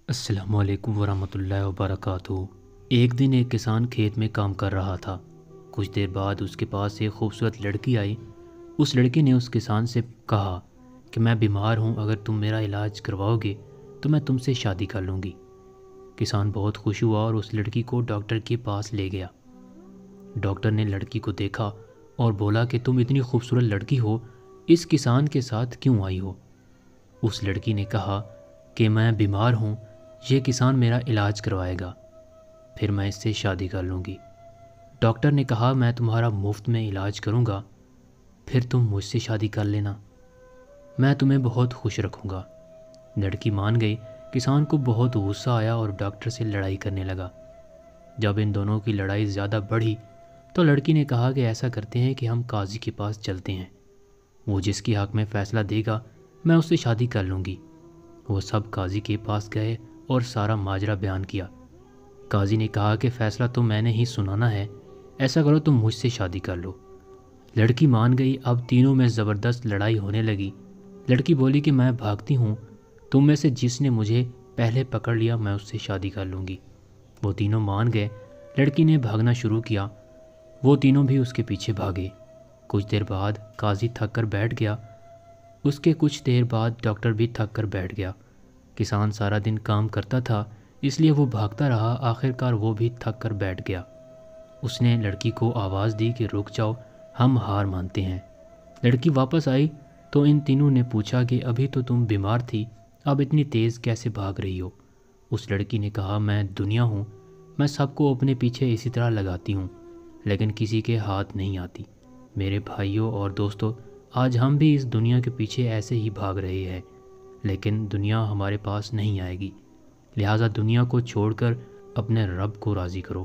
السلام علیکم ورحمۃ اللہ وبرکاتہ۔ ایک دن ایک کسان کھیت میں کام کر رہا تھا۔ کچھ دیر بعد اس کے پاس ایک خوبصورت لڑکی آئی۔ اس لڑکی نے اس کسان سے کہا کہ میں بیمار ہوں، اگر تم میرا علاج کرواؤ گے تو میں تم سے شادی کر لوں گی۔ کسان بہت خوش ہوا اور اس لڑکی کو ڈاکٹر کے پاس لے گیا۔ ڈاکٹر نے لڑکی کو دیکھا اور بولا کہ تم اتنی خوبصورت لڑکی ہو، اس کسان کے ساتھ کیوں آئی ہو؟ اس لڑکی نے کہا کہ میں بیمار ہوں، یہ کسان میرا علاج کروائے گا، پھر میں اس سے شادی کر لوں گی۔ ڈاکٹر نے کہا میں تمہارا مفت میں علاج کروں گا، پھر تم مجھ سے شادی کر لینا، میں تمہیں بہت خوش رکھوں گا۔ لڑکی مان گئی۔ کسان کو بہت غصہ آیا اور ڈاکٹر سے لڑائی کرنے لگا۔ جب ان دونوں کی لڑائی زیادہ بڑھی تو لڑکی نے کہا کہ ایسا کرتے ہیں کہ ہم قاضی کے پاس چلتے ہیں، وہ جس کی حق میں فیصلہ دے گا میں اس سے شادی کر لوں گی۔ وہ سب قاضی کے پاس گئے اور سارا ماجرا بیان کیا۔ قاضی نے کہا کہ فیصلہ تو میں نے ہی سنانا ہے، ایسا کرو تم مجھ سے شادی کر لو۔ لڑکی مان گئی۔ اب تینوں میں زبردست لڑائی ہونے لگی۔ لڑکی بولی کہ میں بھاگتی ہوں، تم میں سے جس نے مجھے پہلے پکڑ لیا میں اس سے شادی کر لوں گی۔ وہ تینوں مان گئے۔ لڑکی نے بھاگنا شروع کیا، وہ تینوں بھی اس کے پیچھے بھاگے۔ کچھ دیر بعد قاضی تھک کر بیٹھ گیا، اس کے کچھ دیر بعد ڈاکٹر بھی تھک کر بیٹھ گیا۔ کسان سارا دن کام کرتا تھا اس لیے وہ بھاگتا رہا، آخر کار وہ بھی تھک کر بیٹھ گیا۔ اس نے لڑکی کو آواز دی کہ رک جاؤ، ہم ہار مانتے ہیں۔ لڑکی واپس آئی تو ان تینوں نے پوچھا کہ ابھی تو تم بیمار تھی، اب اتنی تیز کیسے بھاگ رہی ہو؟ اس لڑکی نے کہا میں دنیا ہوں، میں سب کو اپنے پیچھے اسی طرح لگاتی ہوں، لیکن کسی کے ہاتھ نہیں آتی۔ میرے بھائیوں اور دوستوں، آج ہم بھی اس دنیا کے پیچھے ایسے ہی بھاگ رہے ہیں، لیکن دنیا ہمارے پاس نہیں آئے گی، لہٰذا دنیا کو چھوڑ کر اپنے رب کو راضی کرو۔